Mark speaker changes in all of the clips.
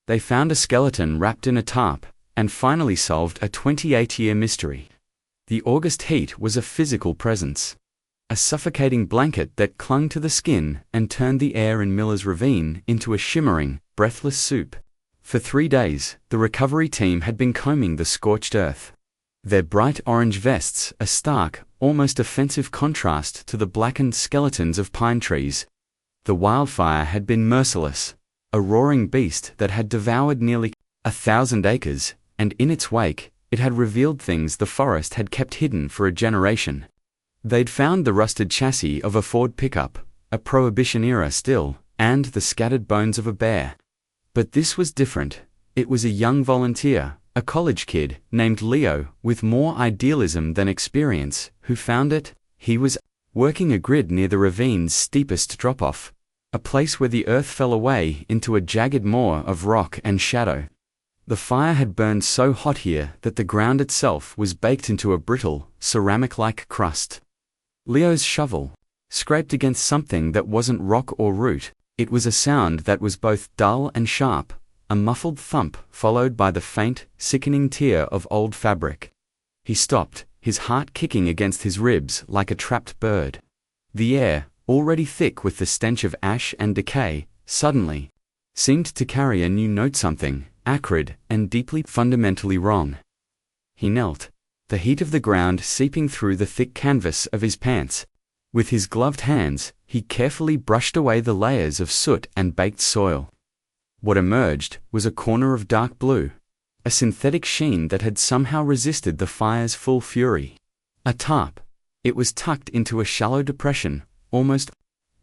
Speaker 1: They found a skeleton wrapped in a tarp, and finally solved a 28-year mystery. The August heat was a physical presence. A suffocating blanket that clung to the skin and turned the air in Miller's Ravine into a shimmering, breathless soup. For 3 days, the recovery team had been combing the scorched earth. Their bright orange vests a stark, almost offensive contrast to the blackened skeletons of pine trees. The wildfire had been merciless, a roaring beast that had devoured nearly 1,000 acres, and in its wake, it had revealed things the forest had kept hidden for a generation. They'd found the rusted chassis of a Ford pickup, a Prohibition-era still, and the scattered bones of a bear. But this was different. It was a young volunteer, a college kid, named Leo, with more idealism than experience, who found it. He was working a grid near the ravine's steepest drop-off, a place where the earth fell away into a jagged moor of rock and shadow. The fire had burned so hot here that the ground itself was baked into a brittle, ceramic-like crust. Leo's shovel scraped against something that wasn't rock or root. It was a sound that was both dull and sharp, a muffled thump followed by the faint, sickening tear of old fabric. He stopped, his heart kicking against his ribs like a trapped bird. The air, already thick with the stench of ash and decay, suddenly seemed to carry a new note, something acrid and deeply fundamentally wrong. He knelt, the heat of the ground seeping through the thick canvas of his pants. With his gloved hands, he carefully brushed away the layers of soot and baked soil. What emerged was a corner of dark blue, a synthetic sheen that had somehow resisted the fire's full fury. A tarp. It was tucked into a shallow depression, almost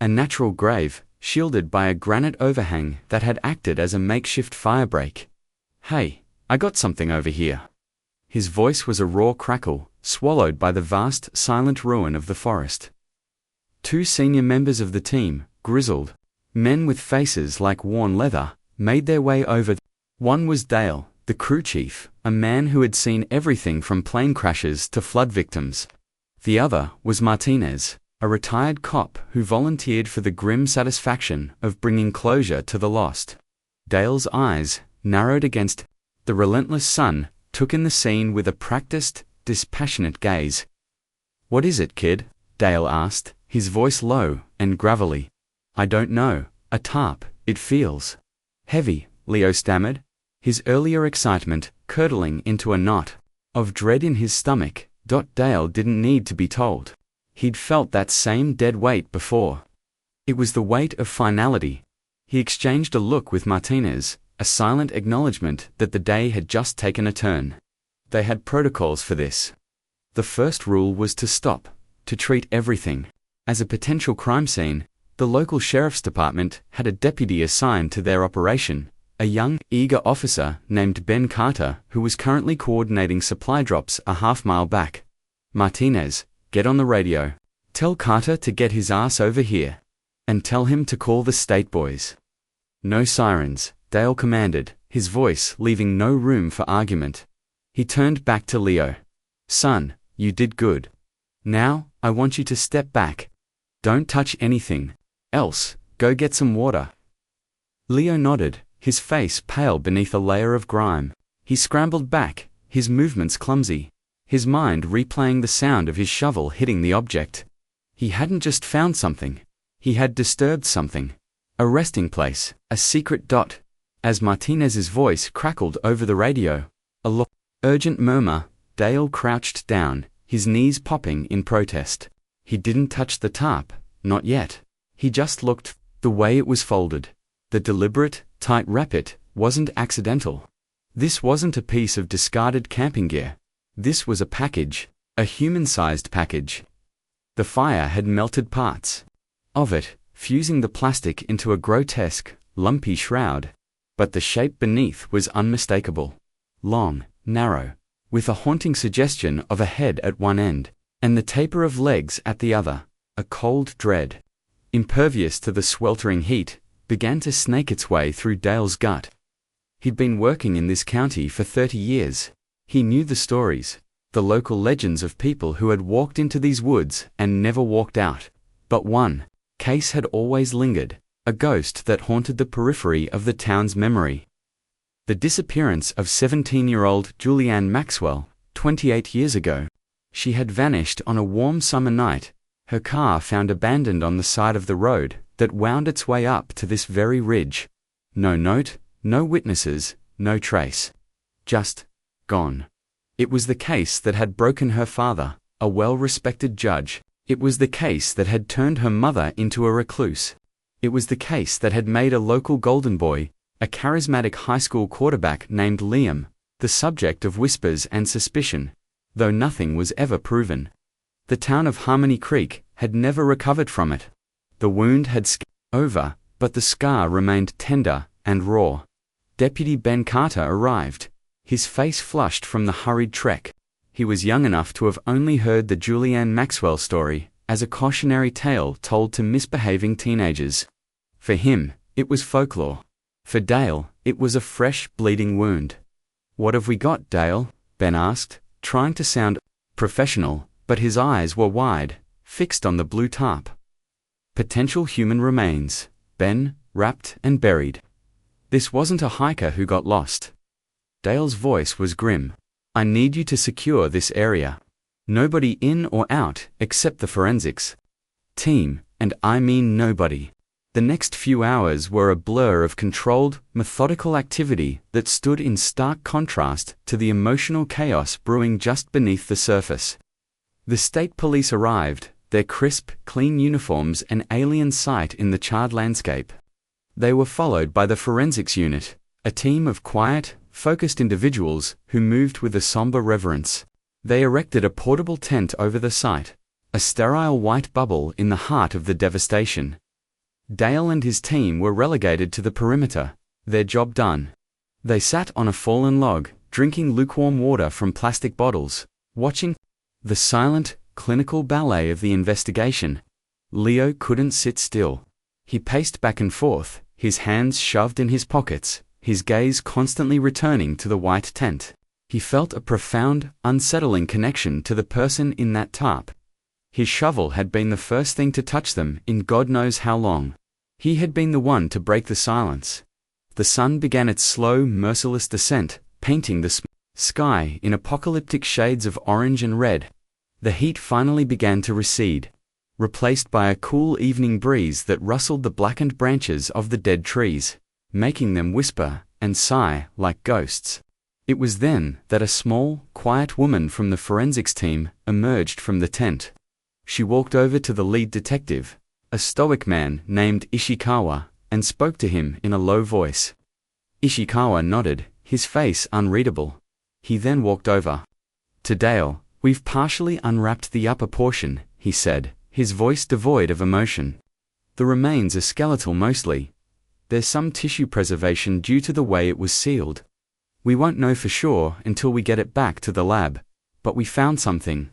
Speaker 1: a natural grave, shielded by a granite overhang that had acted as a makeshift firebreak. "Hey, I got something over here." His voice was a raw crackle, swallowed by the vast, silent ruin of the forest. 2 senior members of the team, grizzled men with faces like worn leather, made their way over. One was Dale, the crew chief, a man who had seen everything from plane crashes to flood victims. The other was Martinez, a retired cop who volunteered for the grim satisfaction of bringing closure to the lost. Dale's eyes, narrowed against the relentless sun, took in the scene with a practiced, dispassionate gaze. "What is it, kid?" Dale asked, his voice low and gravelly. "I don't know. A tarp. It feels heavy," Leo stammered, his earlier excitement curdling into a knot of dread in his stomach. Dale didn't need to be told. He'd felt that same dead weight before. It was the weight of finality. He exchanged a look with Martinez, a silent acknowledgement that the day had just taken a turn. They had protocols for this. The first rule was to stop, to treat everything as a potential crime scene. The local sheriff's department had a deputy assigned to their operation, a young, eager officer named Ben Carter, who was currently coordinating supply drops a half-mile back. "Martinez, get on the radio. Tell Carter to get his ass over here. And tell him to call the state boys." "No sirens," Dale commanded, his voice leaving no room for argument. He turned back to Leo. "Son, you did good. Now, I want you to step back. Don't touch anything. Else, go get some water." Leo nodded, his face pale beneath a layer of grime. He scrambled back, his movements clumsy, his mind replaying the sound of his shovel hitting the object. He hadn't just found something. He had disturbed something. A resting place, a secret dot. As Martinez's voice crackled over the radio, a low, urgent murmur, Dale crouched down, his knees popping in protest. He didn't touch the tarp, not yet. He just looked. The way it was folded, the deliberate, tight wrap, it wasn't accidental. This wasn't a piece of discarded camping gear. This was a package, a human-sized package. The fire had melted parts of it, fusing the plastic into a grotesque, lumpy shroud. But the shape beneath was unmistakable. Long, narrow, with a haunting suggestion of a head at one end, and the taper of legs at the other. A cold dread, impervious to the sweltering heat, began to snake its way through Dale's gut. He'd been working in this county for 30 years. He knew the stories, the local legends of people who had walked into these woods and never walked out. But one case had always lingered, a ghost that haunted the periphery of the town's memory. The disappearance of 17-year-old Julianne Maxwell, 28 years ago. She had vanished on a warm summer night, her car found abandoned on the side of the road that wound its way up to this very ridge. No note, no witnesses, no trace. Just gone. It was the case that had broken her father, a well-respected judge. It was the case that had turned her mother into a recluse. It was the case that had made a local golden boy, a charismatic high school quarterback named Liam, the subject of whispers and suspicion, though nothing was ever proven. The town of Harmony Creek had never recovered from it. The wound had over, but the scar remained tender and raw. Deputy Ben Carter arrived, his face flushed from the hurried trek. He was young enough to have only heard the Julianne Maxwell story as a cautionary tale told to misbehaving teenagers. For him, it was folklore. For Dale, it was a fresh, bleeding wound. "What have we got, Dale?" Ben asked, trying to sound professional, but his eyes were wide, fixed on the blue tarp. "Potential human remains, Ben, wrapped and buried. This wasn't a hiker who got lost." Dale's voice was grim. "I need you to secure this area. Nobody in or out except the forensics team, and I mean nobody." The next few hours were a blur of controlled, methodical activity that stood in stark contrast to the emotional chaos brewing just beneath the surface. The state police arrived, their crisp, clean uniforms an alien sight in the charred landscape. They were followed by the forensics unit, a team of quiet, focused individuals who moved with a somber reverence. They erected a portable tent over the site, a sterile white bubble in the heart of the devastation. Dale and his team were relegated to the perimeter, their job done. They sat on a fallen log, drinking lukewarm water from plastic bottles, watching the silent, clinical ballet of the investigation. Leo couldn't sit still. He paced back and forth, his hands shoved in his pockets, his gaze constantly returning to the white tent. He felt a profound, unsettling connection to the person in that tarp. His shovel had been the first thing to touch them in God knows how long. He had been the one to break the silence. The sun began its slow, merciless descent, painting the sky in apocalyptic shades of orange and red. The heat finally began to recede, replaced by a cool evening breeze that rustled the blackened branches of the dead trees, making them whisper and sigh like ghosts. It was then that a small, quiet woman from the forensics team emerged from the tent. She walked over to the lead detective, a stoic man named Ishikawa, and spoke to him in a low voice. Ishikawa nodded, his face unreadable. He then walked over to Dale. "We've partially unwrapped the upper portion," he said, his voice devoid of emotion. "The remains are skeletal mostly. There's some tissue preservation due to the way it was sealed. We won't know for sure until we get it back to the lab, but we found something."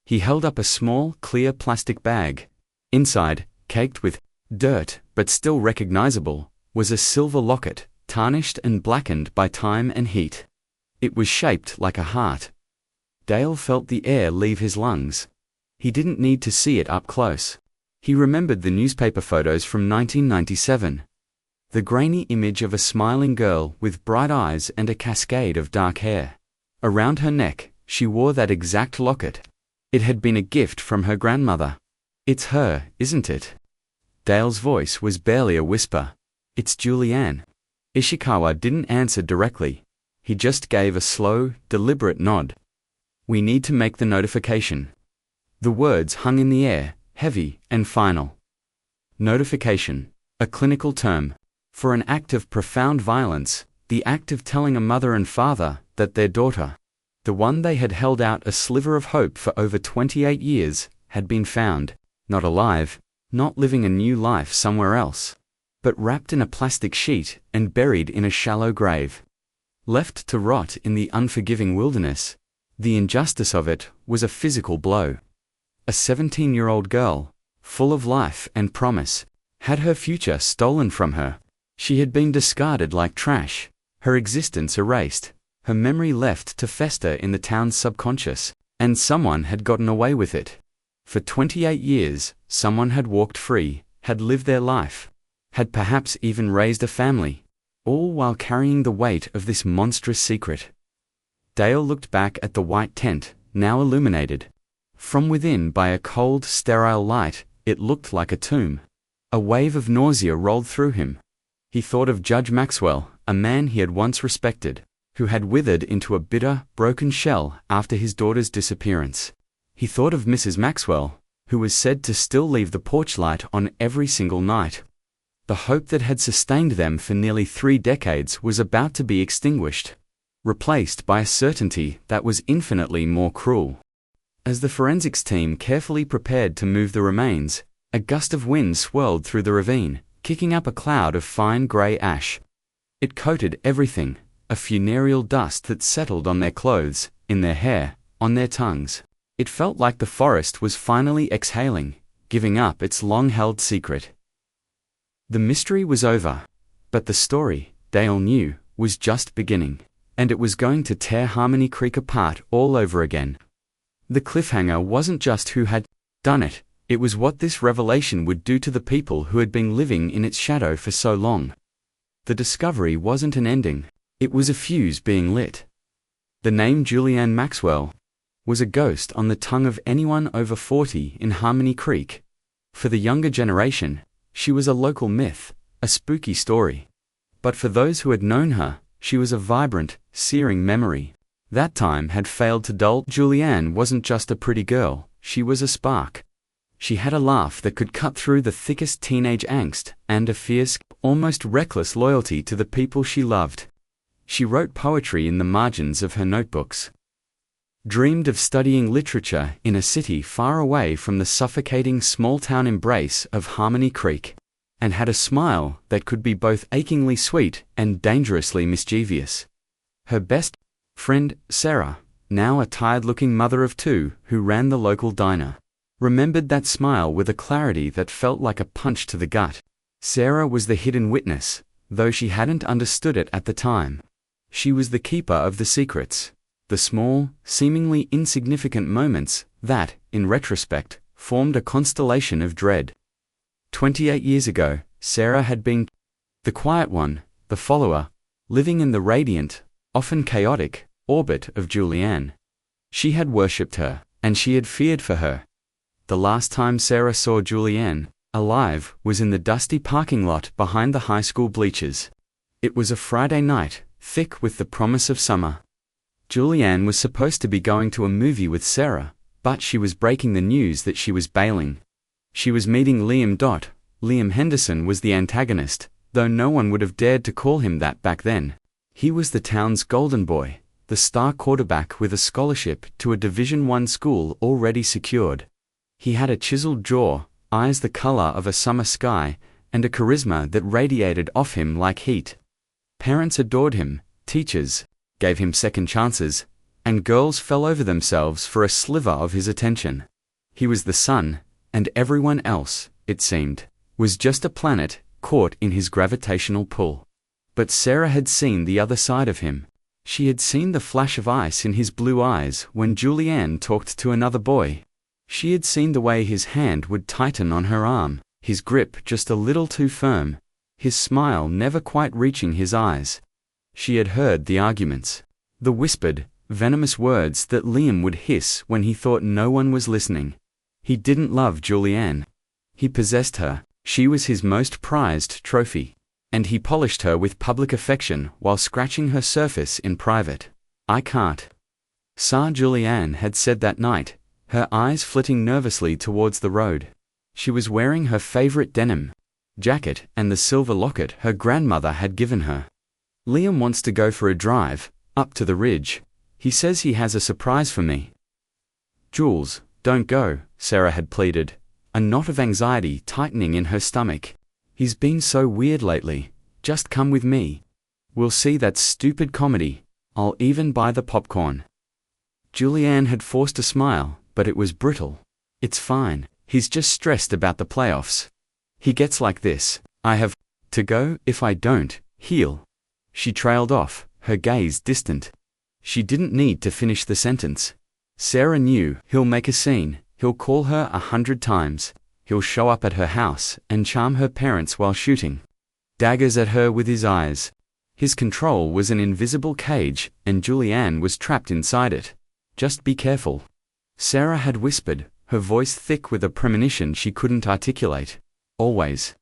Speaker 1: He held up a small, clear plastic bag. Inside, caked with dirt, but still recognizable, was a silver locket, tarnished and blackened by time and heat. It was shaped like a heart. Dale felt the air leave his lungs. He didn't need to see it up close. He remembered the newspaper photos from 1997. The grainy image of a smiling girl with bright eyes and a cascade of dark hair. Around her neck, she wore that exact locket. It had been a gift from her grandmother. "It's her, isn't it?" Dale's voice was barely a whisper. "It's Julianne." Ishikawa didn't answer directly. He just gave a slow, deliberate nod. "We need to make the notification." The words hung in the air, heavy and final. Notification, a clinical term for an act of profound violence, the act of telling a mother and father that their daughter, the one they had held out a sliver of hope for over 28 years, had been found, not alive, not living a new life somewhere else, but wrapped in a plastic sheet and buried in a shallow grave. Left to rot in the unforgiving wilderness, the injustice of it was a physical blow. A 17-year-old girl, full of life and promise, had her future stolen from her. She had been discarded like trash, her existence erased, her memory left to fester in the town's subconscious, and someone had gotten away with it. For 28 years, someone had walked free, had lived their life, had perhaps even raised a family. all while carrying the weight of this monstrous secret. Dale looked back at the white tent, now illuminated. From within by a cold, sterile light, it looked like a tomb. A wave of nausea rolled through him. He thought of Judge Maxwell, a man he had once respected, who had withered into a bitter, broken shell after his daughter's disappearance. He thought of Mrs. Maxwell, who was said to still leave the porch light on every single night. The hope that had sustained them for nearly 3 decades was about to be extinguished, replaced by a certainty that was infinitely more cruel. As the forensics team carefully prepared to move the remains, a gust of wind swirled through the ravine, kicking up a cloud of fine grey ash. It coated everything, a funereal dust that settled on their clothes, in their hair, on their tongues. It felt like the forest was finally exhaling, giving up its long-held secret. The mystery was over, but the story, Dale knew, was just beginning, and it was going to tear Harmony Creek apart all over again. The cliffhanger wasn't just who had done it, it was what this revelation would do to the people who had been living in its shadow for so long. The discovery wasn't an ending, it was a fuse being lit. The name Julianne Maxwell was a ghost on the tongue of anyone over 40 in Harmony Creek. For the younger generation, she was a local myth, a spooky story. But for those who had known her, she was a vibrant, searing memory. That time had failed to dull. Julianne wasn't just a pretty girl, she was a spark. She had a laugh that could cut through the thickest teenage angst, and a fierce, almost reckless loyalty to the people she loved. She wrote poetry in the margins of her notebooks, dreamed of studying literature in a city far away from the suffocating small-town embrace of Harmony Creek, and had a smile that could be both achingly sweet and dangerously mischievous. Her best friend, Sarah, now a tired-looking mother of 2 who ran the local diner, remembered that smile with a clarity that felt like a punch to the gut. Sarah was the hidden witness, though she hadn't understood it at the time. She was the keeper of the secrets, the small, seemingly insignificant moments that, in retrospect, formed a constellation of dread. 28 years ago, Sarah had been the quiet one, the follower, living in the radiant, often chaotic, orbit of Julianne. She had worshipped her, and she had feared for her. The last time Sarah saw Julianne, alive, was in the dusty parking lot behind the high school bleachers. It was a Friday night, thick with the promise of summer. Julianne was supposed to be going to a movie with Sarah, but she was breaking the news that she was bailing. She was meeting Liam. Liam Henderson was the antagonist, though no one would have dared to call him that back then. He was the town's golden boy, the star quarterback with a scholarship to a Division I school already secured. He had a chiseled jaw, eyes the color of a summer sky, and a charisma that radiated off him like heat. Parents adored him, teachers gave him second chances, and girls fell over themselves for a sliver of his attention. He was the sun, and everyone else, it seemed, was just a planet caught in his gravitational pull. But Sarah had seen the other side of him. She had seen the flash of ice in his blue eyes when Julianne talked to another boy. She had seen the way his hand would tighten on her arm, his grip just a little too firm, his smile never quite reaching his eyes. She had heard the arguments, the whispered, venomous words that Liam would hiss when he thought no one was listening. He didn't love Julianne. He possessed her, she was his most prized trophy, and he polished her with public affection while scratching her surface in private. "I can't." Julianne had said that night, her eyes flitting nervously towards the road. She was wearing her favorite denim jacket and the silver locket her grandmother had given her. "Liam wants to go for a drive, up to the ridge. He says he has a surprise for me." "Jules, don't go," Sarah had pleaded, a knot of anxiety tightening in her stomach. "He's been so weird lately. Just come with me. We'll see that stupid comedy. I'll even buy the popcorn." Julianne had forced a smile, but it was brittle. "It's fine. He's just stressed about the playoffs. He gets like this. I have to go if I don't heal." She trailed off, her gaze distant. She didn't need to finish the sentence. Sarah knew he'll make a scene, he'll call her 100 times, he'll show up at her house and charm her parents while shooting daggers at her with his eyes. His control was an invisible cage, and Julianne was trapped inside it. Just be careful, Sarah had whispered, her voice thick with a premonition she couldn't articulate. Always.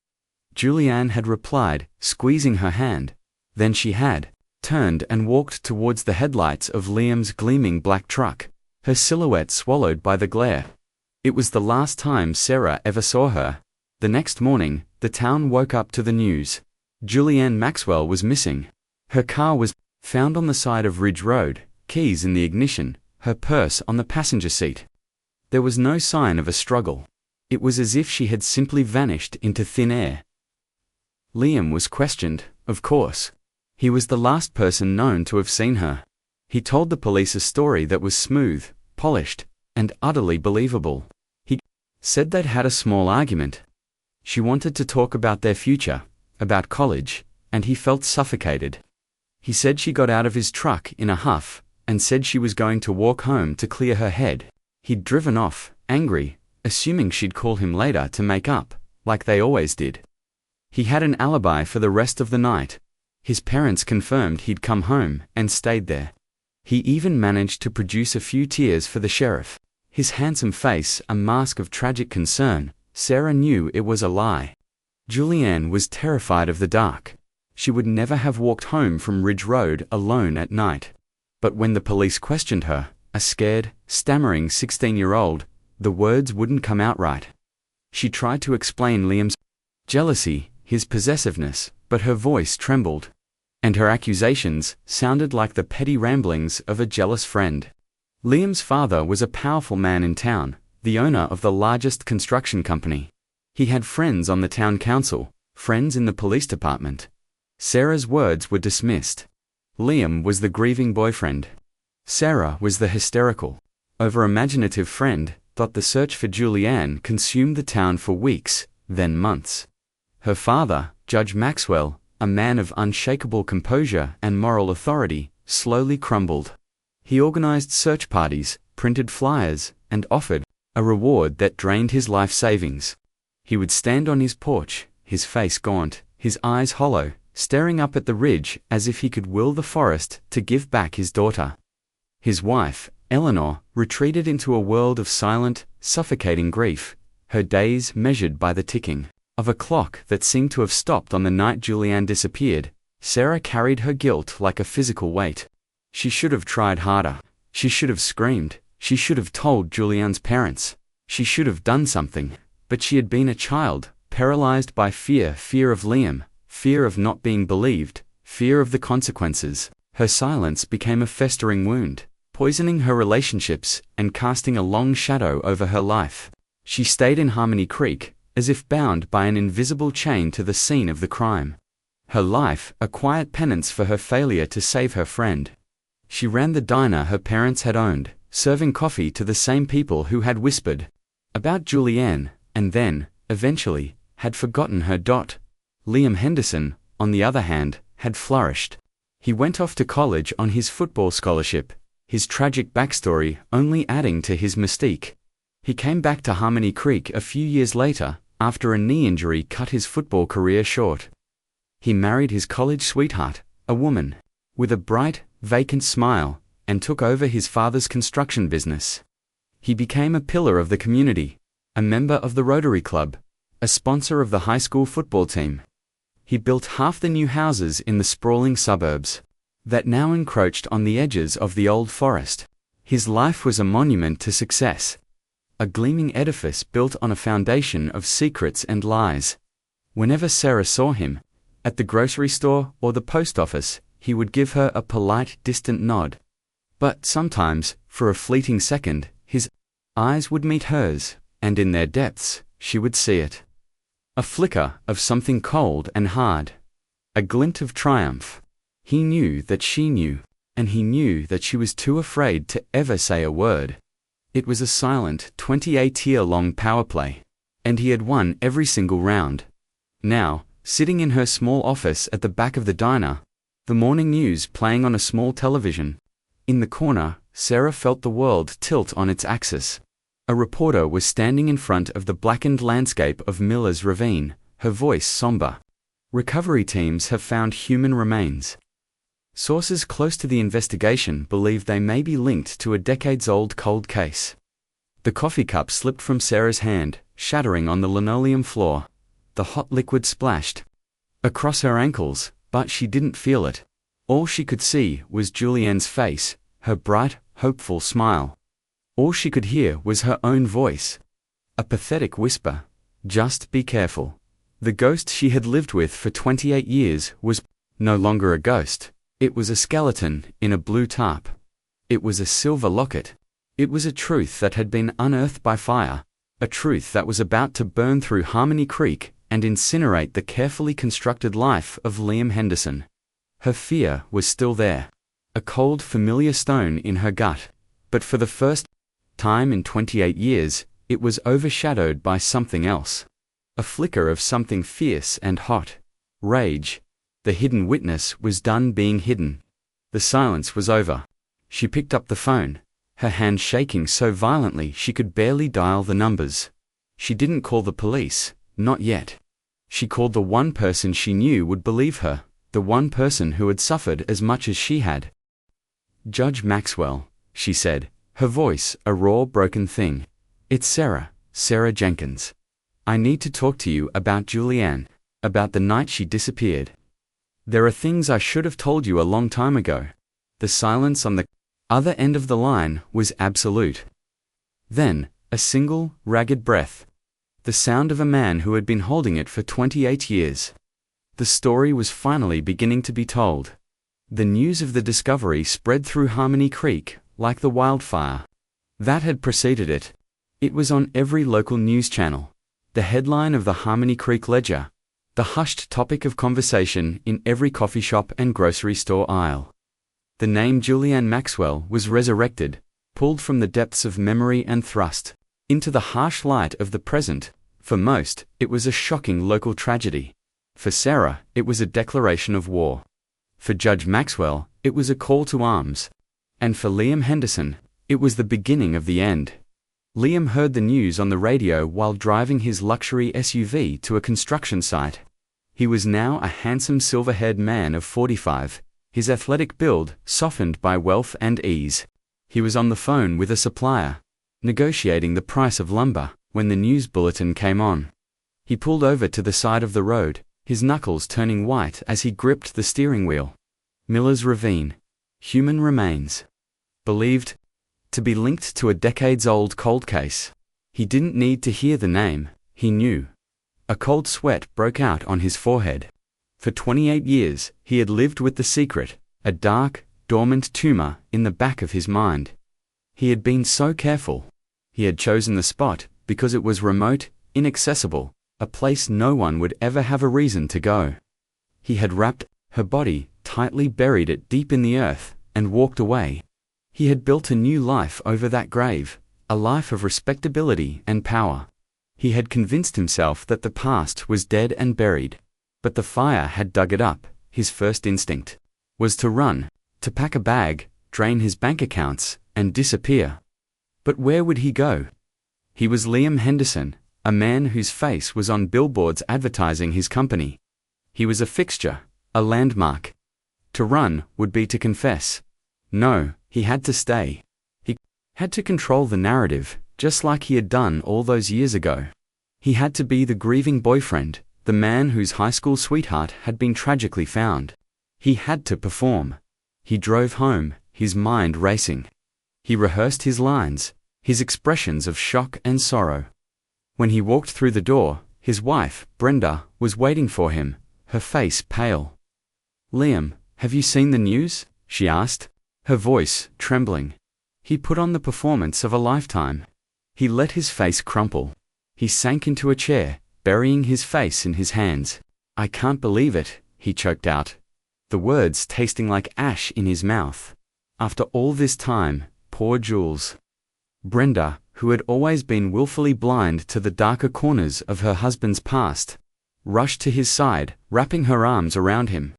Speaker 1: Julianne had replied, squeezing her hand. Then she had turned and walked towards the headlights of Liam's gleaming black truck, her silhouette swallowed by the glare. It was the last time Sarah ever saw her. The next morning, the town woke up to the news. Julianne Maxwell was missing. Her car was found on the side of Ridge Road, keys in the ignition, her purse on the passenger seat. There was no sign of a struggle. It was as if she had simply vanished into thin air. Liam was questioned, of course. He was the last person known to have seen her. He told the police a story that was smooth, polished, and utterly believable. He said they'd had a small argument. She wanted to talk about their future, about college, and he felt suffocated. He said she got out of his truck in a huff, and said she was going to walk home to clear her head. He'd driven off, angry, assuming she'd call him later to make up, like they always did. He had an alibi for the rest of the night. His parents confirmed he'd come home and stayed there. He even managed to produce a few tears for the sheriff. His handsome face a mask of tragic concern. Sarah knew it was a lie. Julianne was terrified of the dark. She would never have walked home from Ridge Road alone at night. But when the police questioned her, a scared, stammering 16-year-old, the words wouldn't come out right. She tried to explain Liam's jealousy, his possessiveness, but her voice trembled, and her accusations sounded like the petty ramblings of a jealous friend. Liam's father was a powerful man in town, the owner of the largest construction company. He had friends on the town council, friends in the police department. Sarah's words were dismissed. Liam was the grieving boyfriend. Sarah was the hysterical, over-imaginative friend. Thought the search for Julianne consumed the town for weeks, then months. Her father, Judge Maxwell, a man of unshakable composure and moral authority, slowly crumbled. He organized search parties, printed flyers, and offered a reward that drained his life savings. He would stand on his porch, his face gaunt, his eyes hollow, staring up at the ridge as if he could will the forest to give back his daughter. His wife, Eleanor, retreated into a world of silent, suffocating grief, her days measured by the ticking of a clock that seemed to have stopped on the night Julianne disappeared. Sarah carried her guilt like a physical weight. She should have tried harder. She should have screamed. She should have told Julianne's parents. She should have done something. But she had been a child, paralyzed by fear of Liam, fear of not being believed, fear of the consequences. Her silence became a festering wound, poisoning her relationships and casting a long shadow over her life. She stayed in Harmony Creek, as if bound by an invisible chain to the scene of the crime. Her life, a quiet penance for her failure to save her friend. She ran the diner her parents had owned, serving coffee to the same people who had whispered about Julianne, and then, eventually, had forgotten her. Liam Henderson, on the other hand, had flourished. He went off to college on his football scholarship, his tragic backstory only adding to his mystique. He came back to Harmony Creek a few years later, after a knee injury cut his football career short. He married his college sweetheart, a woman with a bright, vacant smile, and took over his father's construction business. He became a pillar of the community, a member of the Rotary Club, a sponsor of the high school football team. He built half the new houses in the sprawling suburbs that now encroached on the edges of the old forest. His life was a monument to success, a gleaming edifice built on a foundation of secrets and lies. Whenever Sarah saw him, at the grocery store or the post office, he would give her a polite, distant nod. But sometimes, for a fleeting second, his eyes would meet hers, and in their depths, she would see it. A flicker of something cold and hard. A glint of triumph. He knew that she knew, and he knew that she was too afraid to ever say a word. It was a silent, 28-year-long power play, and he had won every single round. Now, sitting in her small office at the back of the diner, the morning news playing on a small television. In the corner, Sarah felt the world tilt on its axis. A reporter was standing in front of the blackened landscape of Miller's Ravine, her voice somber. Recovery teams have found human remains. Sources close to the investigation believe they may be linked to a decades-old cold case. The coffee cup slipped from Sarah's hand, shattering on the linoleum floor. The hot liquid splashed across her ankles, but she didn't feel it. All she could see was Julianne's face, her bright, hopeful smile. All she could hear was her own voice. A pathetic whisper. Just be careful. The ghost she had lived with for 28 years was no longer a ghost. It was a skeleton in a blue tarp. It was a silver locket. It was a truth that had been unearthed by fire, a truth that was about to burn through Harmony Creek and incinerate the carefully constructed life of Liam Henderson. Her fear was still there, a cold, familiar stone in her gut, but for the first time in 28 years, it was overshadowed by something else. A flicker of something fierce and hot. Rage. The hidden witness was done being hidden. The silence was over. She picked up the phone, her hand shaking so violently she could barely dial the numbers. She didn't call the police, not yet. She called the one person she knew would believe her, the one person who had suffered as much as she had. Judge Maxwell, she said, her voice a raw, broken thing. It's Sarah Jenkins. I need to talk to you about Julianne, about the night she disappeared. There are things I should have told you a long time ago. The silence on the other end of the line was absolute. Then, a single, ragged breath. The sound of a man who had been holding it for 28 years. The story was finally beginning to be told. The news of the discovery spread through Harmony Creek, like the wildfire that had preceded it. It was on every local news channel. The headline of the Harmony Creek Ledger. The hushed topic of conversation in every coffee shop and grocery store aisle. The name Julianne Maxwell was resurrected, pulled from the depths of memory and thrust into the harsh light of the present. For most, it was a shocking local tragedy. For Sarah, it was a declaration of war. For Judge Maxwell, it was a call to arms. And for Liam Henderson, it was the beginning of the end. Liam heard the news on the radio while driving his luxury SUV to a construction site. He was now a handsome silver-haired man of 45, his athletic build softened by wealth and ease. He was on the phone with a supplier, negotiating the price of lumber, when the news bulletin came on. He pulled over to the side of the road, his knuckles turning white as he gripped the steering wheel. Miller's Ravine. Human remains. Believed to be linked to a decades-old cold case. He didn't need to hear the name, he knew. A cold sweat broke out on his forehead. For 28 years, he had lived with the secret, a dark, dormant tumor in the back of his mind. He had been so careful. He had chosen the spot because it was remote, inaccessible, a place no one would ever have a reason to go. He had wrapped her body, tightly buried it deep in the earth, and walked away. He had built a new life over that grave, a life of respectability and power. He had convinced himself that the past was dead and buried. But the fire had dug it up. His first instinct was to run, to pack a bag, drain his bank accounts, and disappear. But where would he go? He was Liam Henderson, a man whose face was on billboards advertising his company. He was a fixture, a landmark. To run would be to confess. No, he had to stay. He had to control the narrative, just like he had done all those years ago. He had to be the grieving boyfriend, the man whose high school sweetheart had been tragically found. He had to perform. He drove home, his mind racing. He rehearsed his lines, his expressions of shock and sorrow. When he walked through the door, his wife, Brenda, was waiting for him, her face pale. "Liam, have you seen the news?" she asked, her voice trembling. He put on the performance of a lifetime. He let his face crumple. He sank into a chair, burying his face in his hands. "I can't believe it," he choked out, the words tasting like ash in his mouth. After all this time, poor Jules. Brenda, who had always been willfully blind to the darker corners of her husband's past, rushed to his side, wrapping her arms around him.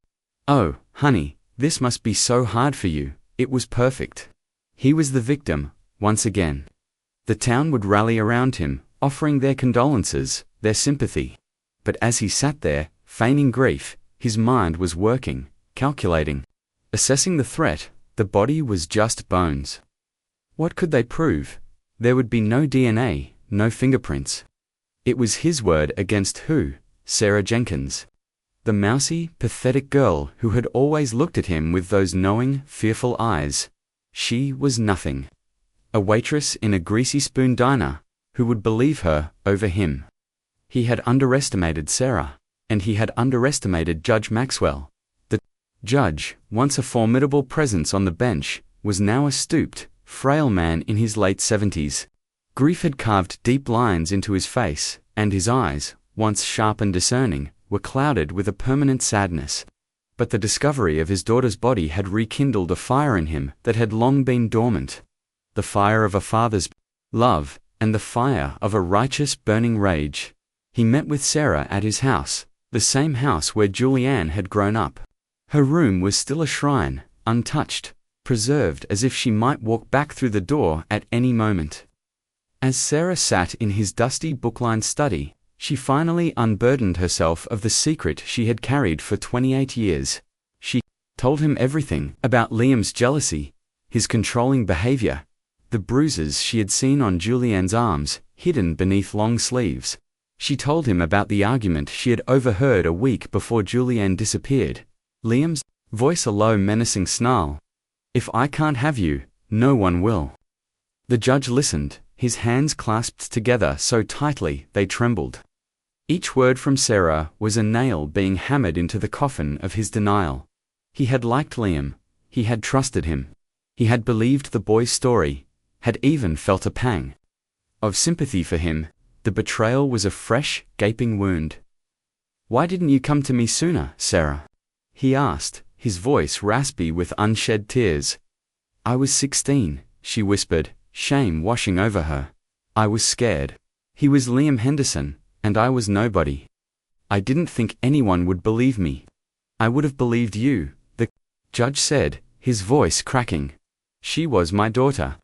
Speaker 1: "Oh, honey, this must be so hard for you. It was perfect." He was the victim, once again. The town would rally around him, offering their condolences, their sympathy. But as he sat there, feigning grief, his mind was working, calculating. Assessing the threat, the body was just bones. What could they prove? There would be no DNA, no fingerprints. It was his word against who? Sarah Jenkins. The mousy, pathetic girl who had always looked at him with those knowing, fearful eyes. She was nothing. A waitress in a greasy spoon diner, who would believe her over him. He had underestimated Sarah, and he had underestimated Judge Maxwell. The judge, once a formidable presence on the bench, was now a stooped, frail man in his late 70s. Grief had carved deep lines into his face, and his eyes, once sharp and discerning, were clouded with a permanent sadness. But the discovery of his daughter's body had rekindled a fire in him that had long been dormant. The fire of a father's love, and the fire of a righteous burning rage. He met with Sarah at his house, the same house where Julianne had grown up. Her room was still a shrine, untouched, preserved as if she might walk back through the door at any moment. As Sarah sat in his dusty book-lined study, she finally unburdened herself of the secret she had carried for 28 years. She told him everything about Liam's jealousy, his controlling behavior, the bruises she had seen on Julianne's arms, hidden beneath long sleeves. She told him about the argument she had overheard a week before Julianne disappeared. Liam's voice a low menacing snarl. "If I can't have you, no one will." The judge listened, his hands clasped together so tightly they trembled. Each word from Sarah was a nail being hammered into the coffin of his denial. He had liked Liam. He had trusted him. He had believed the boy's story, had even felt a pang of sympathy for him. The betrayal was a fresh, gaping wound. "Why didn't you come to me sooner, Sarah?" he asked, his voice raspy with unshed tears. "I was 16, she whispered, shame washing over her. "I was scared. He was Liam Henderson, and I was nobody. I didn't think anyone would believe me." "I would have believed you," the judge said, his voice cracking. "She was my daughter.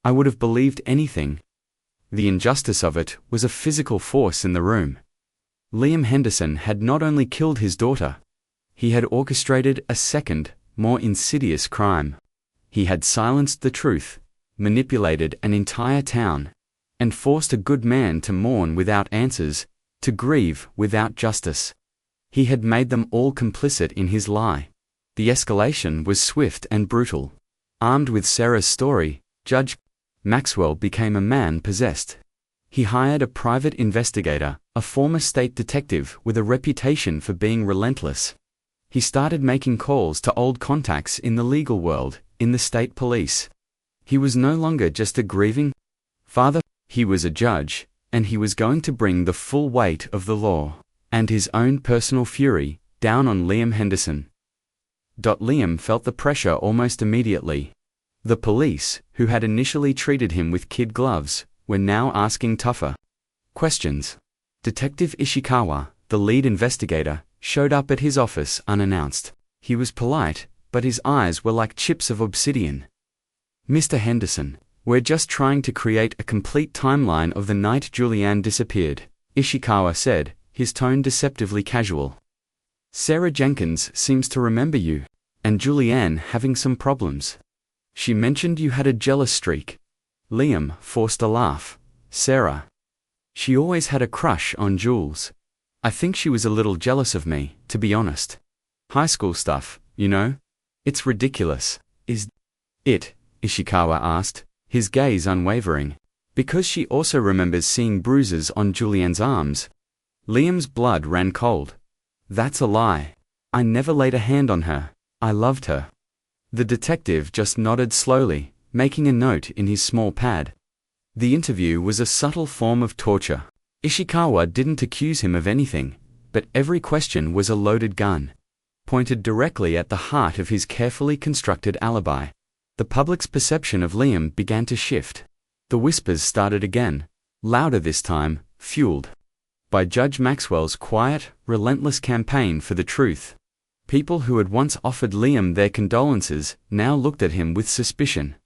Speaker 1: I would have believed anything." The injustice of it was a physical force in the room. Liam Henderson had not only killed his daughter, he had orchestrated a second, more insidious crime. He had silenced the truth, manipulated an entire town, and forced a good man to mourn without answers, to grieve without justice. He had made them all complicit in his lie. The escalation was swift and brutal. Armed with Sarah's story, Judge Maxwell became a man possessed. He hired a private investigator, a former state detective with a reputation for being relentless. He started making calls to old contacts in the legal world, in the state police. He was no longer just a grieving father, he was a judge, and he was going to bring the full weight of the law, and his own personal fury, down on Liam Henderson. Liam felt the pressure almost immediately. The police, who had initially treated him with kid gloves, were now asking tougher questions. Detective Ishikawa, the lead investigator, showed up at his office unannounced. He was polite, but his eyes were like chips of obsidian. "Mr. Henderson, we're just trying to create a complete timeline of the night Julianne disappeared," Ishikawa said, his tone deceptively casual. "Sarah Jenkins seems to remember you, and Julianne having some problems. She mentioned you had a jealous streak." Liam forced a laugh. "Sarah. She always had a crush on Jules. I think she was a little jealous of me, to be honest. High school stuff, you know? It's ridiculous, is it?" Ishikawa asked, his gaze unwavering. "Because she also remembers seeing bruises on Julianne's arms." Liam's blood ran cold. "That's a lie. I never laid a hand on her. I loved her." The detective just nodded slowly, making a note in his small pad. The interview was a subtle form of torture. Ishikawa didn't accuse him of anything, but every question was a loaded gun, pointed directly at the heart of his carefully constructed alibi. The public's perception of Liam began to shift. The whispers started again, louder this time, fueled by Judge Maxwell's quiet, relentless campaign for the truth. People who had once offered Liam their condolences now looked at him with suspicion.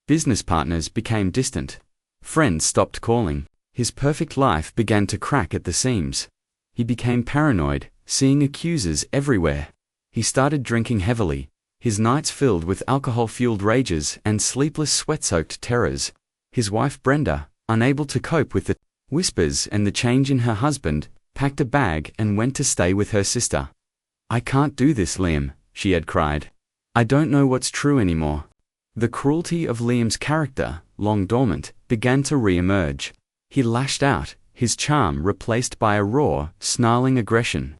Speaker 1: Business partners became distant. Friends stopped calling. His perfect life began to crack at the seams. He became paranoid, seeing accusers everywhere. He started drinking heavily. his nights filled with alcohol-fueled rages and sleepless sweat-soaked terrors. His wife Brenda, unable to cope with the whispers and the change in her husband, packed a bag and went to stay with her sister. "I can't do this, Liam," she had cried. "I don't know what's true anymore." The cruelty of Liam's character, long dormant, began to re-emerge. He lashed out, his charm replaced by a raw, snarling aggression.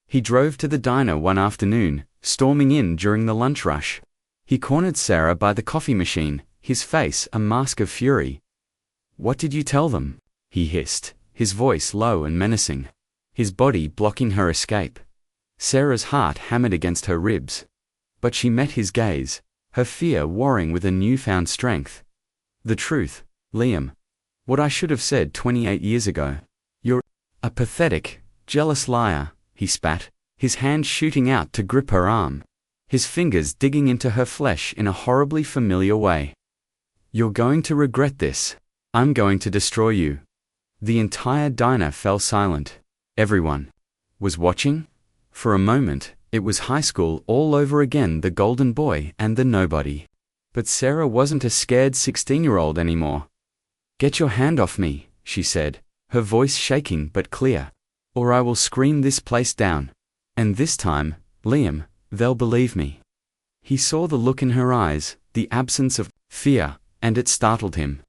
Speaker 1: He drove to the diner one afternoon, storming in during the lunch rush. He cornered Sarah by the coffee machine, his face a mask of fury. "What did you tell them?" he hissed, his voice low and menacing, his body blocking her escape. Sarah's heart hammered against her ribs. But she met his gaze, her fear warring with a newfound strength. "The truth, Liam. What I should have said 28 years ago. You're a pathetic, jealous liar," he spat, his hand shooting out to grip her arm, his fingers digging into her flesh in a horribly familiar way. "You're going to regret this. I'm going to destroy you." The entire diner fell silent. Everyone was watching. For a moment, it was high school all over again, the golden boy and the nobody. But Sarah wasn't a scared 16-year-old anymore. "Get your hand off me," she said, her voice shaking but clear, "or I will scream this place down. And this time, Liam, they'll believe me." He saw the look in her eyes, the absence of fear, and it startled him.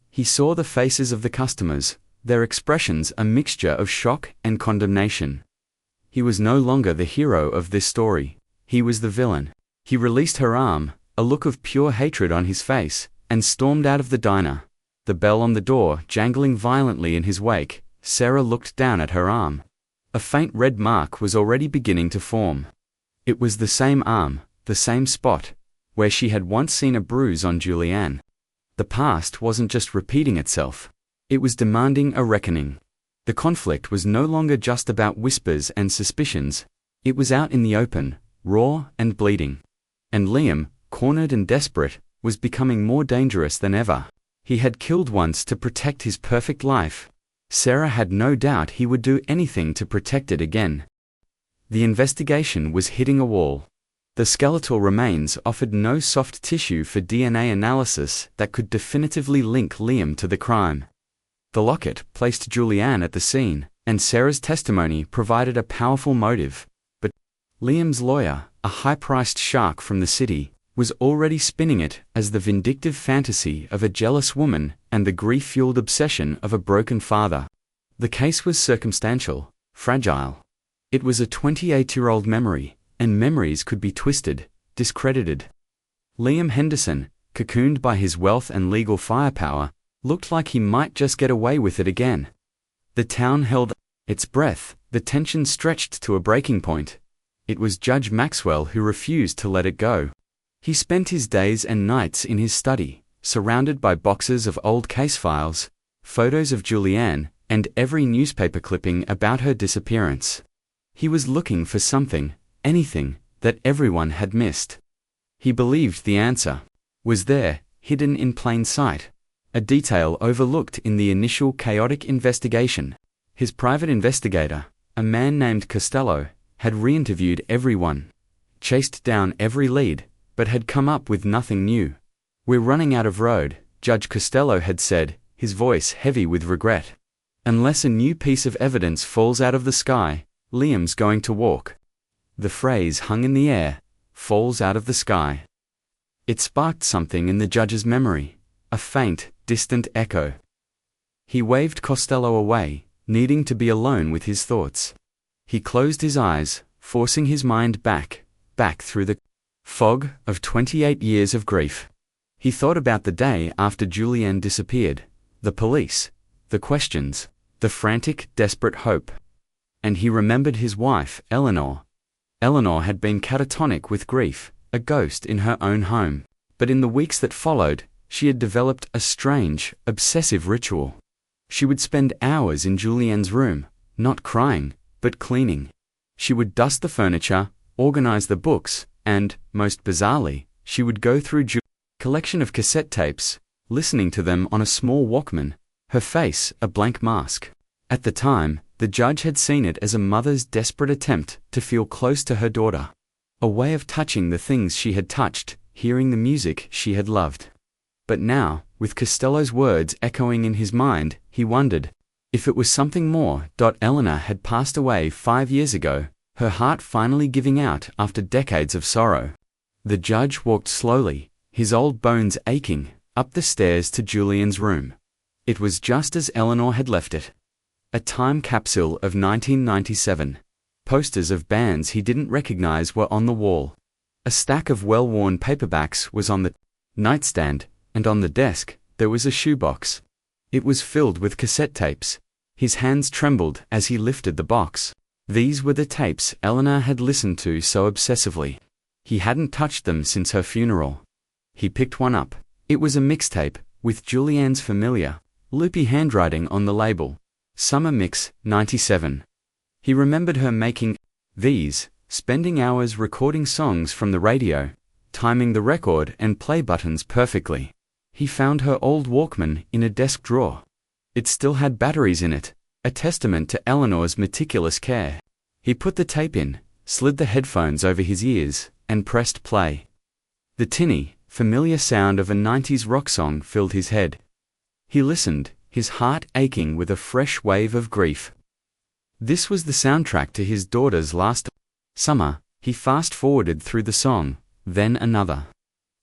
Speaker 1: He saw the faces of the customers, their expressions a mixture of shock and condemnation. He was no longer the hero of this story. He was the villain. He released her arm, a look of pure hatred on his face, and stormed out of the diner. The bell on the door jangling violently in his wake, Sarah looked down at her arm. A faint red mark was already beginning to form. It was the same arm, the same spot, where she had once seen a bruise on Julianne. The past wasn't just repeating itself. It was demanding a reckoning. The conflict was no longer just about whispers and suspicions. It was out in the open, raw and bleeding. And Liam, cornered and desperate, was becoming more dangerous than ever. He had killed once to protect his perfect life. Sarah had no doubt he would do anything to protect it again. The investigation was hitting a wall. The skeletal remains offered no soft tissue for DNA analysis that could definitively link Liam to the crime. The locket placed Julianne at the scene, and Sarah's testimony provided a powerful motive. But Liam's lawyer, a high-priced shark from the city, was already spinning it as the vindictive fantasy of a jealous woman and the grief-fueled obsession of a broken father. The case was circumstantial, fragile. It was a 28-year-old memory, and memories could be twisted, discredited. Liam Henderson, cocooned by his wealth and legal firepower, looked like he might just get away with it again. The town held its breath, the tension stretched to a breaking point. It was Judge Maxwell who refused to let it go. He spent his days and nights in his study, surrounded by boxes of old case files, photos of Julianne, and every newspaper clipping about her disappearance. He was looking for something, anything, that everyone had missed. He believed the answer was there, hidden in plain sight. A detail overlooked in the initial chaotic investigation. His private investigator, a man named Costello, had re-interviewed everyone, chased down every lead, but had come up with nothing new. "We're running out of road," Judge Costello had said, his voice heavy with regret. "Unless a new piece of evidence falls out of the sky, Liam's going to walk." The phrase hung in the air, "falls out of the sky." It sparked something in the judge's memory, a faint, distant echo. He waved Costello away, needing to be alone with his thoughts. He closed his eyes, forcing his mind back through the fog of 28 years of grief. He thought about the day after Julianne disappeared, the police, the questions, the frantic, desperate hope. And he remembered his wife, Eleanor. Eleanor had been catatonic with grief, a ghost in her own home. But in the weeks that followed, she had developed a strange, obsessive ritual. She would spend hours in Julianne's room, not crying, but cleaning. She would dust the furniture, organize the books, and, most bizarrely, she would go through Julianne's collection of cassette tapes, listening to them on a small Walkman, her face a blank mask. At the time, the judge had seen it as a mother's desperate attempt to feel close to her daughter. A way of touching the things she had touched, hearing the music she had loved. But now, with Costello's words echoing in his mind, he wondered if it was something more. Eleanor had passed away 5 years ago, her heart finally giving out after decades of sorrow. The judge walked slowly, his old bones aching, up the stairs to Julian's room. It was just as Eleanor had left it. A time capsule of 1997. Posters of bands he didn't recognize were on the wall. A stack of well-worn paperbacks was on the nightstand, and on the desk, there was a shoebox. It was filled with cassette tapes. His hands trembled as he lifted the box. These were the tapes Eleanor had listened to so obsessively. He hadn't touched them since her funeral. He picked one up. It was a mixtape, with Julianne's familiar, loopy handwriting on the label. Summer Mix, 97. He remembered her making these, spending hours recording songs from the radio, timing the record and play buttons perfectly. He found her old Walkman in a desk drawer. It still had batteries in it, a testament to Eleanor's meticulous care. He put the tape in, slid the headphones over his ears, and pressed play. The tinny, familiar sound of a 90s rock song filled his head. He listened, his heart aching with a fresh wave of grief. This was the soundtrack to his daughter's last summer. He fast-forwarded through the song, then another.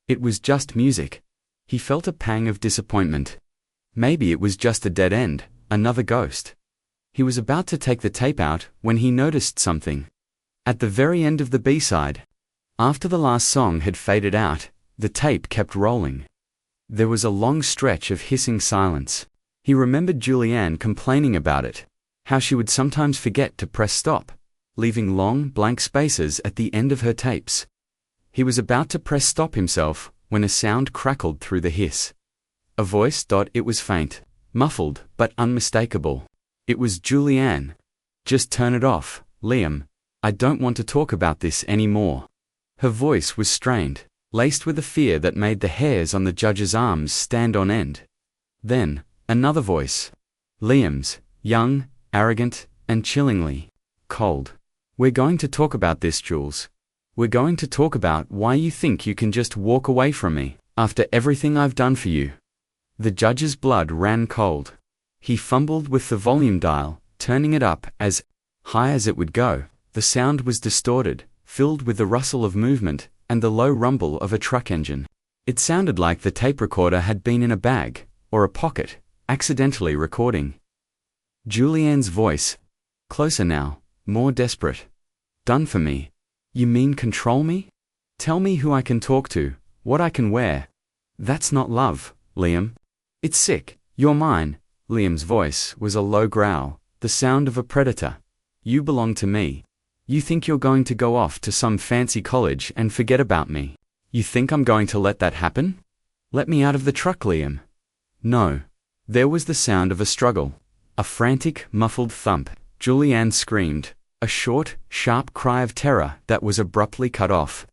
Speaker 1: It was just music. He felt a pang of disappointment. Maybe it was just a dead end, another ghost. He was about to take the tape out when he noticed something. At the very end of the B-side, after the last song had faded out, the tape kept rolling. There was a long stretch of hissing silence. He remembered Julianne complaining about it, how she would sometimes forget to press stop, leaving long, blank spaces at the end of her tapes. He was about to press stop himself when a sound crackled through the hiss. A voice. It was faint, muffled, but unmistakable. It was Julianne. "Just turn it off, Liam. I don't want to talk about this anymore." Her voice was strained, laced with a fear that made the hairs on the judge's arms stand on end. Then, another voice. Liam's, young, arrogant, and chillingly cold. "We're going to talk about this, Jules. We're going to talk about why you think you can just walk away from me, after everything I've done for you." The judge's blood ran cold. He fumbled with the volume dial, turning it up as high as it would go. The sound was distorted, filled with the rustle of movement and the low rumble of a truck engine. It sounded like the tape recorder had been in a bag, or a pocket, accidentally recording. Julianne's voice. Closer now, more desperate. "Done for me? You mean control me? Tell me who I can talk to, what I can wear. That's not love, Liam. It's sick. You're mine." Liam's voice was a low growl, the sound of a predator. "You belong to me. You think you're going to go off to some fancy college and forget about me? You think I'm going to let that happen? Let me out of the truck, Liam." "No." There was the sound of a struggle. A frantic, muffled thump. Julianne screamed, a short, sharp cry of terror that was abruptly cut off.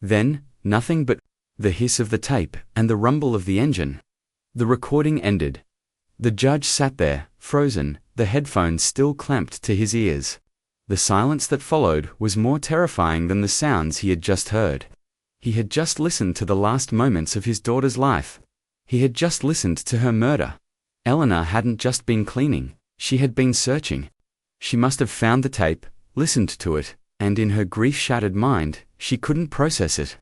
Speaker 1: Then, nothing but the hiss of the tape and the rumble of the engine. The recording ended. The judge sat there, frozen, the headphones still clamped to his ears. The silence that followed was more terrifying than the sounds he had just heard. He had just listened to the last moments of his daughter's life. He had just listened to her murder. Eleanor hadn't just been cleaning, she had been searching. She must have found the tape, listened to it, and in her grief-shattered mind, she couldn't process it.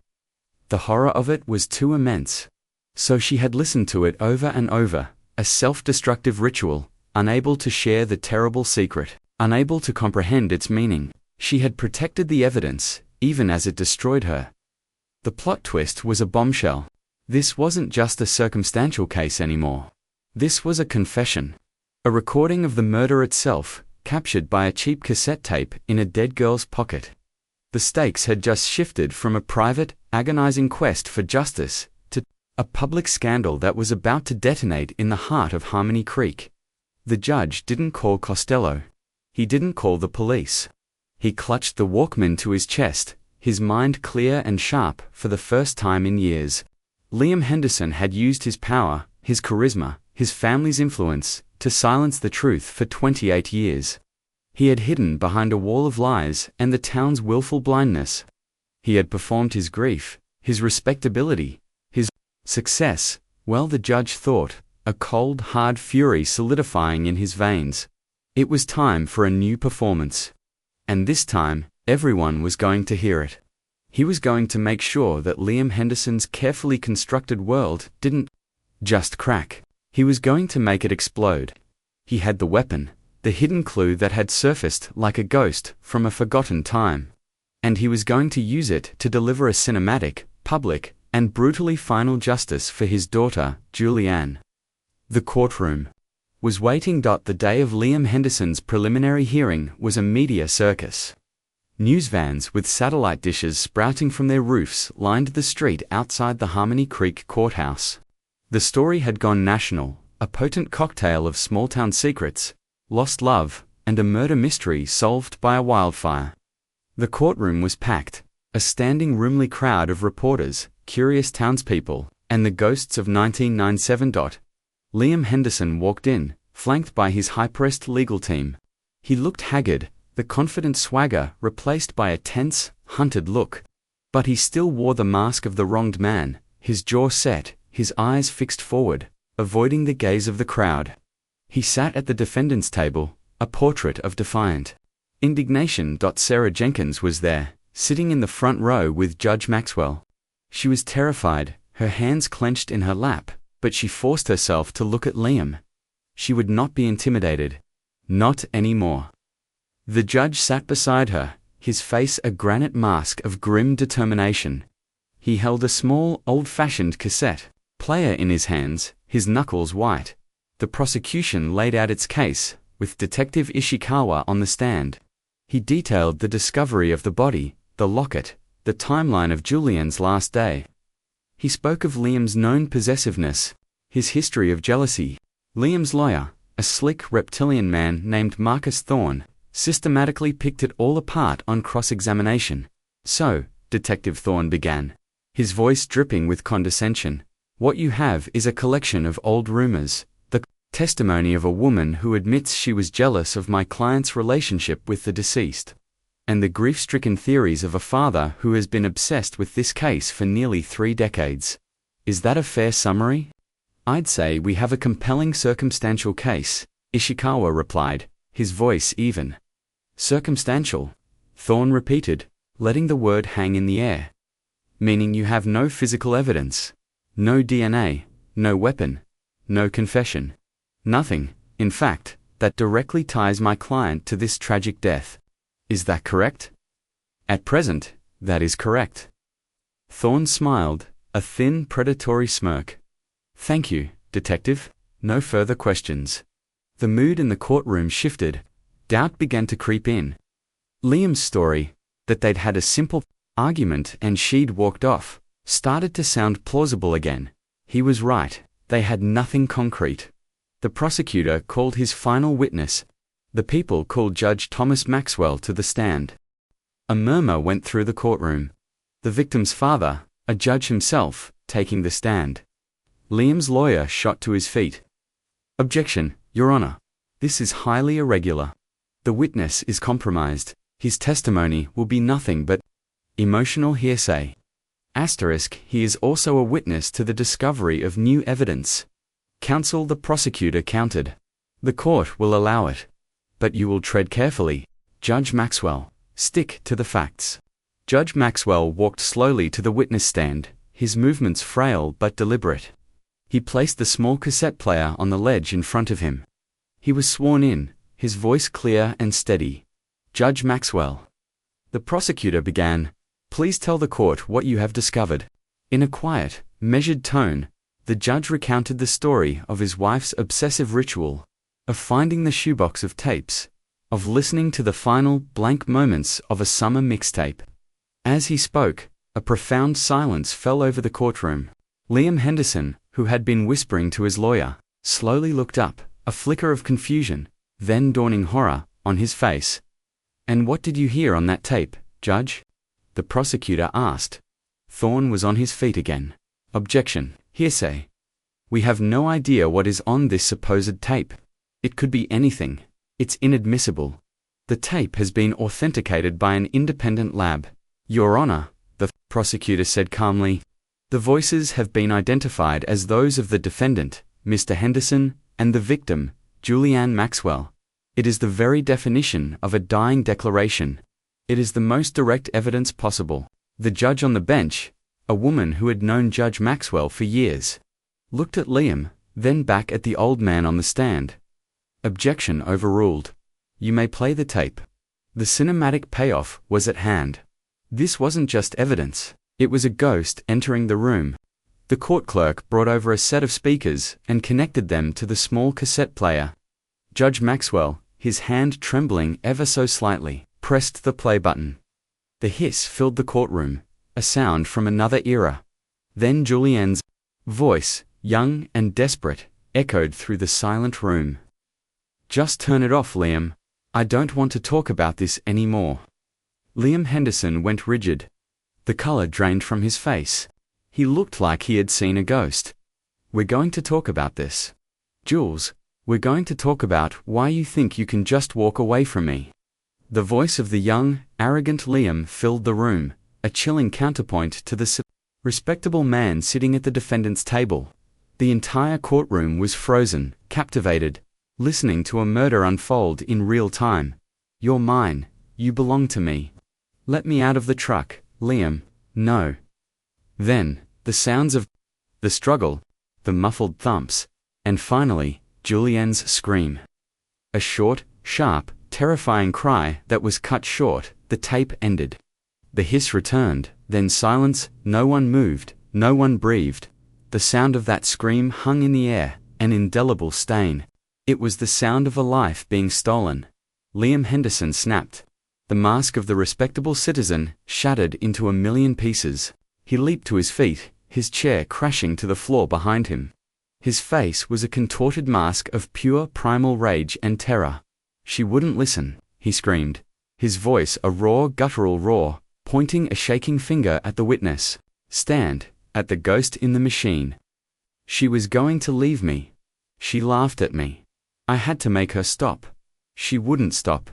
Speaker 1: The horror of it was too immense. So she had listened to it over and over, a self-destructive ritual, unable to share the terrible secret, unable to comprehend its meaning. She had protected the evidence, even as it destroyed her. The plot twist was a bombshell. This wasn't just a circumstantial case anymore. This was a confession. A recording of the murder itself, captured by a cheap cassette tape in a dead girl's pocket. The stakes had just shifted from a private, agonizing quest for justice to a public scandal that was about to detonate in the heart of Harmony Creek. The judge didn't call Costello. He didn't call the police. He clutched the Walkman to his chest, his mind clear and sharp for the first time in years. Liam Henderson had used his power, his charisma, his family's influence, to silence the truth for 28 years. He had hidden behind a wall of lies and the town's willful blindness. He had performed his grief, his respectability, his success, well, the judge thought, a cold, hard fury solidifying in his veins. It was time for a new performance. And this time, everyone was going to hear it. He was going to make sure that Liam Henderson's carefully constructed world didn't just crack. He was going to make it explode. He had the weapon, the hidden clue that had surfaced like a ghost from a forgotten time. And he was going to use it to deliver a cinematic, public, and brutally final justice for his daughter, Julianne. The courtroom was waiting. The day of Liam Henderson's preliminary hearing was a media circus. News vans with satellite dishes sprouting from their roofs lined the street outside the Harmony Creek courthouse. The story had gone national, a potent cocktail of small-town secrets, lost love, and a murder mystery solved by a wildfire. The courtroom was packed, a standing roomly crowd of reporters, curious townspeople, and the ghosts of 1997. Liam Henderson walked in, flanked by his high-pressed legal team. He looked haggard, the confident swagger replaced by a tense, hunted look. But he still wore the mask of the wronged man, his jaw set, his eyes fixed forward, avoiding the gaze of the crowd. He sat at the defendant's table, a portrait of defiant indignation. Sarah Jenkins was there, sitting in the front row with Judge Maxwell. She was terrified, her hands clenched in her lap, but she forced herself to look at Liam. She would not be intimidated. Not anymore. The judge sat beside her, his face a granite mask of grim determination. He held a small, old-fashioned cassette player in his hands, his knuckles white. The prosecution laid out its case, with Detective Ishikawa on the stand. He detailed the discovery of the body, the locket, the timeline of Julian's last day. He spoke of Liam's known possessiveness, his history of jealousy. Liam's lawyer, a slick reptilian man named Marcus Thorne, systematically picked it all apart on cross-examination. So, Detective Thorne began, his voice dripping with condescension, what you have is a collection of old rumors, the testimony of a woman who admits she was jealous of my client's relationship with the deceased, and the grief-stricken theories of a father who has been obsessed with this case for nearly 3 decades. Is that a fair summary? I'd say we have a compelling circumstantial case, Ishikawa replied, his voice even. Circumstantial, Thorne repeated, letting the word hang in the air. Meaning you have no physical evidence, no DNA, no weapon, no confession. Nothing, in fact, that directly ties my client to this tragic death. Is that correct? At present, that is correct. Thorne smiled, a thin, predatory smirk. Thank you, Detective. No further questions. The mood in the courtroom shifted. Doubt began to creep in. Liam's story, that they'd had a simple argument and she'd walked off, started to sound plausible again. He was right, they had nothing concrete. The prosecutor called his final witness. The people called Judge Thomas Maxwell to the stand. A murmur went through the courtroom. The victim's father, a judge himself, taking the stand. Liam's lawyer shot to his feet. Objection, Your Honor. This is highly irregular. The witness is compromised. His testimony will be nothing but emotional hearsay. Asterisk, he is also a witness to the discovery of new evidence. Counsel, the prosecutor countered. The court will allow it. But you will tread carefully, Judge Maxwell. Stick to the facts. Judge Maxwell walked slowly to the witness stand, his movements frail but deliberate. He placed the small cassette player on the ledge in front of him. He was sworn in, his voice clear and steady. Judge Maxwell. The prosecutor began, please tell the court what you have discovered. In a quiet, measured tone, the judge recounted the story of his wife's obsessive ritual, of finding the shoebox of tapes, of listening to the final blank moments of a summer mixtape. As he spoke, a profound silence fell over the courtroom. Liam Henderson, who had been whispering to his lawyer, slowly looked up, a flicker of confusion, then dawning horror, on his face. And what did you hear on that tape, Judge? The prosecutor asked. Thorne was on his feet again. Objection, hearsay. We have no idea what is on this supposed tape. It could be anything. It's inadmissible. The tape has been authenticated by an independent lab. Your Honor, the prosecutor said calmly. The voices have been identified as those of the defendant, Mr. Henderson, and the victim, Julianne Maxwell. It is the very definition of a dying declaration. It is the most direct evidence possible. The judge on the bench, a woman who had known Judge Maxwell for years, looked at Liam, then back at the old man on the stand. Objection overruled. You may play the tape. The cinematic payoff was at hand. This wasn't just evidence, it was a ghost entering the room. The court clerk brought over a set of speakers and connected them to the small cassette player. Judge Maxwell, his hand trembling ever so slightly, pressed the play button. The hiss filled the courtroom, a sound from another era. Then Julianne's voice, young and desperate, echoed through the silent room. Just turn it off, Liam. I don't want to talk about this anymore. Liam Henderson went rigid. The color drained from his face. He looked like he had seen a ghost. We're going to talk about this. Jules, we're going to talk about why you think you can just walk away from me. The voice of the young, arrogant Liam filled the room, a chilling counterpoint to the respectable man sitting at the defendant's table. The entire courtroom was frozen, captivated, listening to a murder unfold in real time. You're mine. You belong to me. Let me out of the truck, Liam. No. Then, the sounds of the struggle, the muffled thumps, and finally, Julianne's scream. A short, sharp, terrifying cry that was cut short. The tape ended. The hiss returned, then silence. No one moved, no one breathed. The sound of that scream hung in the air, an indelible stain. It was the sound of a life being stolen. Liam Henderson snapped. The mask of the respectable citizen shattered into a million pieces. He leaped to his feet, his chair crashing to the floor behind him. His face was a contorted mask of pure primal rage and terror. She wouldn't listen, he screamed. His voice a raw, guttural roar, pointing a shaking finger at the witness. Stand, at the ghost in the machine. She was going to leave me. She laughed at me. I had to make her stop. She wouldn't stop.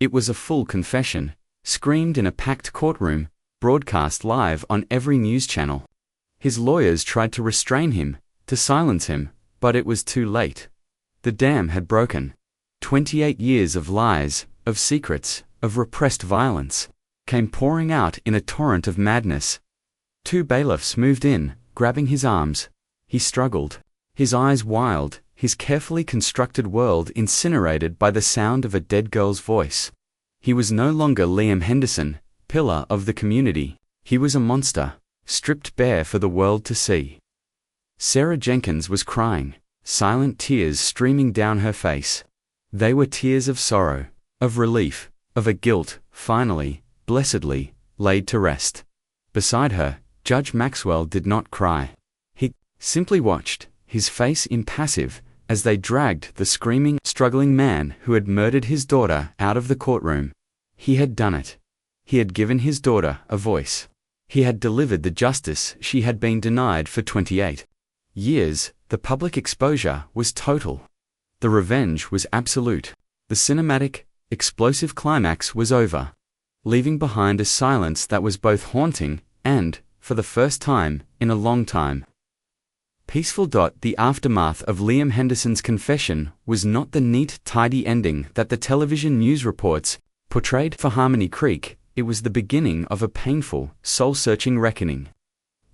Speaker 1: It was a full confession, screamed in a packed courtroom, broadcast live on every news channel. His lawyers tried to restrain him, to silence him, but it was too late. The dam had broken. 28 years of lies, of secrets, of repressed violence, came pouring out in a torrent of madness. Two bailiffs moved in, grabbing his arms. He struggled, his eyes wild, his carefully constructed world incinerated by the sound of a dead girl's voice. He was no longer Liam Henderson, pillar of the community. He was a monster, stripped bare for the world to see. Sarah Jenkins was crying, silent tears streaming down her face. They were tears of sorrow, of relief, of a guilt, finally, blessedly, laid to rest. Beside her, Judge Maxwell did not cry. He simply watched, his face impassive, as they dragged the screaming, struggling man who had murdered his daughter out of the courtroom. He had done it. He had given his daughter a voice. He had delivered the justice she had been denied for 28 years. The public exposure was total. The revenge was absolute. The cinematic, explosive climax was over, leaving behind a silence that was both haunting and, for the first time in a long time, peaceful. The aftermath of Liam Henderson's confession was not the neat, tidy ending that the television news reports portrayed for Harmony Creek. It was the beginning of a painful, soul-searching reckoning.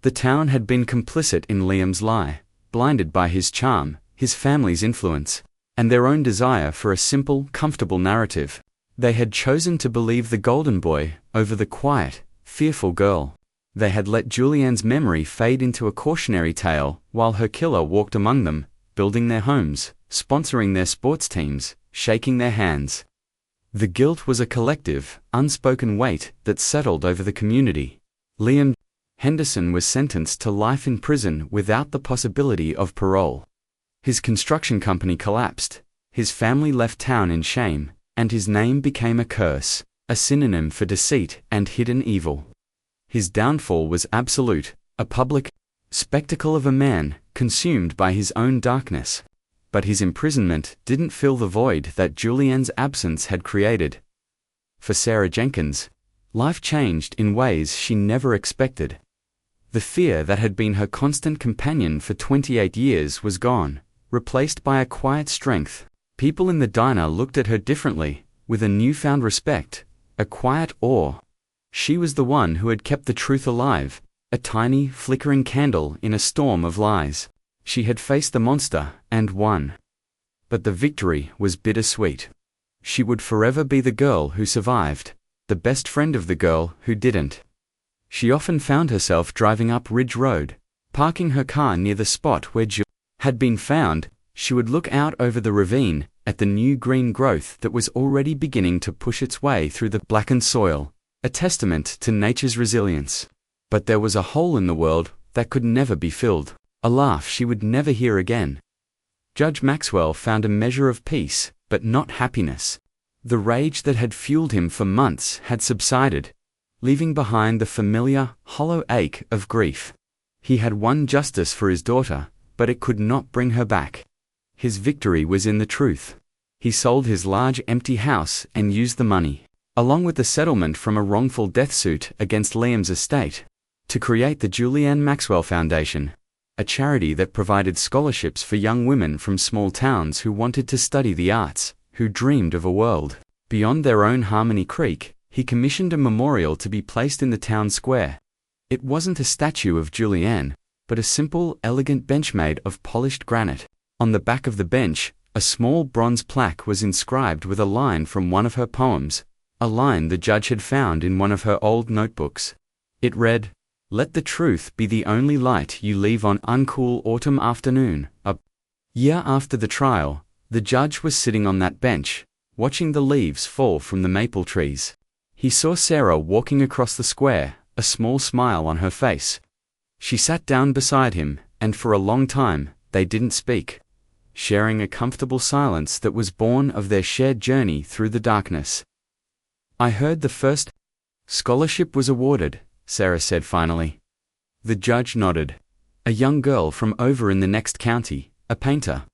Speaker 1: The town had been complicit in Liam's lie, blinded by his charm, his family's influence, and their own desire for a simple, comfortable narrative. They had chosen to believe the golden boy over the quiet, fearful girl. They had let Julianne's memory fade into a cautionary tale while her killer walked among them, building their homes, sponsoring their sports teams, shaking their hands. The guilt was a collective, unspoken weight that settled over the community. Liam Henderson was sentenced to life in prison without the possibility of parole. His construction company collapsed, his family left town in shame, and his name became a curse, a synonym for deceit and hidden evil. His downfall was absolute, a public spectacle of a man consumed by his own darkness. But his imprisonment didn't fill the void that Julianne's absence had created. For Sarah Jenkins, Life changed in ways she never expected. The fear that had been her constant companion for 28 years was gone, replaced by a quiet strength. People in the diner looked at her differently, with a newfound respect, a quiet awe. She was the one who had kept the truth alive, a tiny, flickering candle in a storm of lies. She had faced the monster and won. But the victory was bittersweet. She would forever be the girl who survived, the best friend of the girl who didn't. She often found herself driving up Ridge Road, parking her car near the spot where Jill had been found. She would look out over the ravine, at the new green growth that was already beginning to push its way through the blackened soil, a testament to nature's resilience. But there was a hole in the world that could never be filled, a laugh she would never hear again. Judge Maxwell found a measure of peace, but not happiness. The rage that had fueled him for months had subsided, leaving behind the familiar, hollow ache of grief. He had won justice for his daughter, but it could not bring her back. His victory was in the truth. He sold his large empty house and used the money, along with the settlement from a wrongful death suit against Liam's estate, to create the Julianne Maxwell Foundation, a charity that provided scholarships for young women from small towns who wanted to study the arts, who dreamed of a world beyond their own Harmony Creek. He commissioned a memorial to be placed in the town square. It wasn't a statue of Julianne, but a simple, elegant bench made of polished granite. On the back of the bench, a small bronze plaque was inscribed with a line from one of her poems, a line the judge had found in one of her old notebooks. It read, "Let the truth be the only light you leave on uncool autumn afternoon." A year after the trial, the judge was sitting on that bench, watching the leaves fall from the maple trees. He saw Sarah walking across the square, a small smile on her face. She sat down beside him, and for a long time, they didn't speak, sharing a comfortable silence that was born of their shared journey through the darkness. "I heard the first scholarship was awarded," Sarah said finally. The judge nodded. "A young girl from over in the next county, a painter.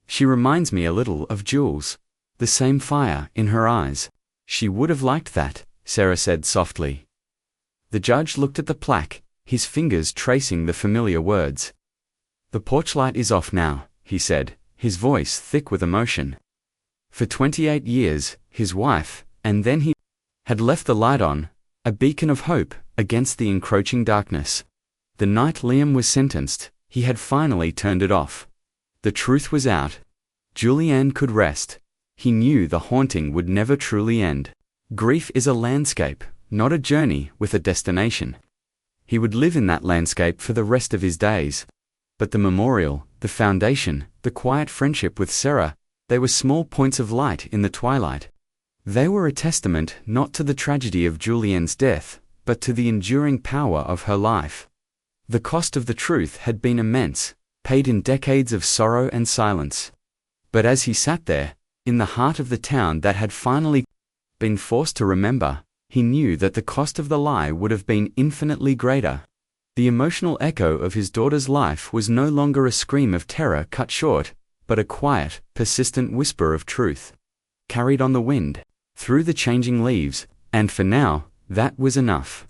Speaker 1: She reminds me a little of Jules. The same fire in her eyes." "She would have liked that," Sarah said softly. The judge looked at the plaque, his fingers tracing the familiar words. "The porch light is off now," he said, his voice thick with emotion. For 28 years, his wife, and then he, had left the light on, a beacon of hope, against the encroaching darkness. The night Liam was sentenced, he had finally turned it off. The truth was out. Julianne could rest. He knew the haunting would never truly end. Grief is a landscape, not a journey with a destination. He would live in that landscape for the rest of his days. But the memorial, the foundation, the quiet friendship with Sarah, they were small points of light in the twilight. They were a testament not to the tragedy of Julianne's death, but to the enduring power of her life. The cost of the truth had been immense, paid in decades of sorrow and silence. But as he sat there, in the heart of the town that had finally been forced to remember, he knew that the cost of the lie would have been infinitely greater. The emotional echo of his daughter's life was no longer a scream of terror cut short, but a quiet, persistent whisper of truth, carried on the wind, through the changing leaves, and for now, that was enough.